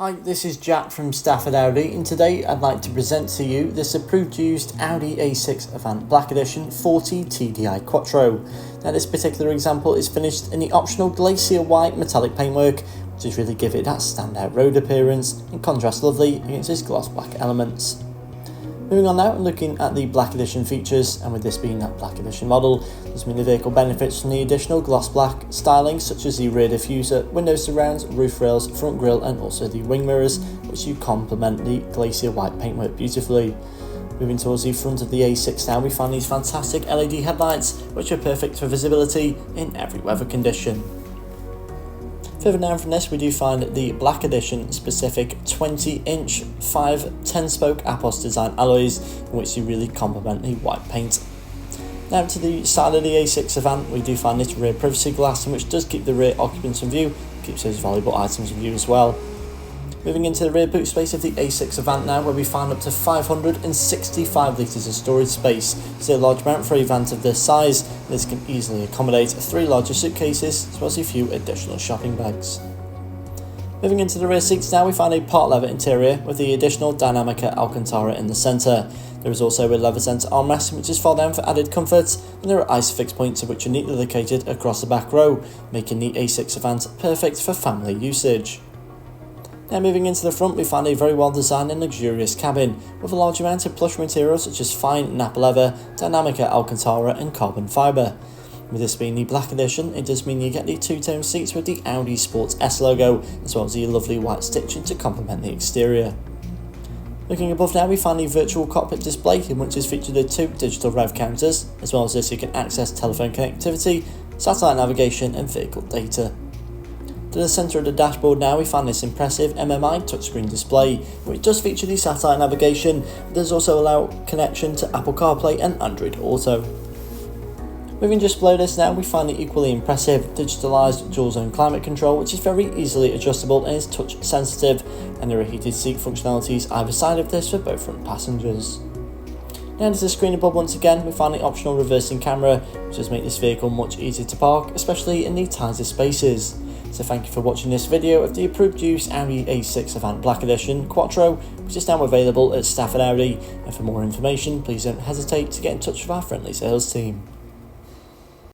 Hi, this is Jack from Stafford Audi, and today I'd like to present to you this approved used Audi A6 Avant Black Edition 40 TDI Quattro. Now this particular example is finished in the optional Glacier white metallic paintwork, which is really give it that standout road appearance and contrasts lovely against its gloss black elements. Moving on now and looking at the Black Edition features, and with this being that Black Edition model, this means the vehicle benefits from the additional gloss black styling such as the rear diffuser, window surrounds, roof rails, front grille and also the wing mirrors, which you complement the Glacier white paintwork beautifully. Moving towards the front of the A6 now, we find these fantastic LED headlights which are perfect for visibility in every weather condition. Further down from this, we do find the Black Edition specific 20-inch 5 10-spoke Apos design alloys, in which you really complement the white paint. Now to the side of the A6 Avant, we do find this rear privacy glass, in which does keep the rear occupants in view, keeps those valuable items in view as well. Moving into the rear boot space of the A6 Avant now, where we find up to 565 litres of storage space. It's a large amount for a van of this size. This can easily accommodate 3 larger suitcases, as well as a few additional shopping bags. Moving into the rear seats now, we find a part leather interior with the additional Dinamica Alcantara in the centre. There is also a leather centre armrest, which is fold down for added comfort, and there are Isofix points which are neatly located across the back row, making the A6 Avant perfect for family usage. Now moving into the front, we find a very well designed and luxurious cabin with a large amount of plush materials such as fine Napa leather, Dinamica Alcantara and carbon fibre. With this being the Black Edition, it does mean you get the two-tone seats with the Audi Sports S logo, as well as the lovely white stitching to complement the exterior. Looking above now, we find the virtual cockpit display, in which is featured with 2 digital rev counters. As well as this, you can access telephone connectivity, satellite navigation and vehicle data. To the centre of the dashboard now, we find this impressive MMI touchscreen display, which does feature the satellite navigation, but does also allow connection to Apple CarPlay and Android Auto. Moving just below this now, we find the equally impressive digitalised dual zone climate control, which is very easily adjustable and is touch sensitive, and there are heated seat functionalities either side of this for both front passengers. Now to the screen above once again, we find the optional reversing camera, which does make this vehicle much easier to park, especially in the tighter spaces. So thank you for watching this video of the approved use Audi A6 Avant Black Edition Quattro, which is now available at Stafford Audi, and for more information please don't hesitate to get in touch with our friendly sales team.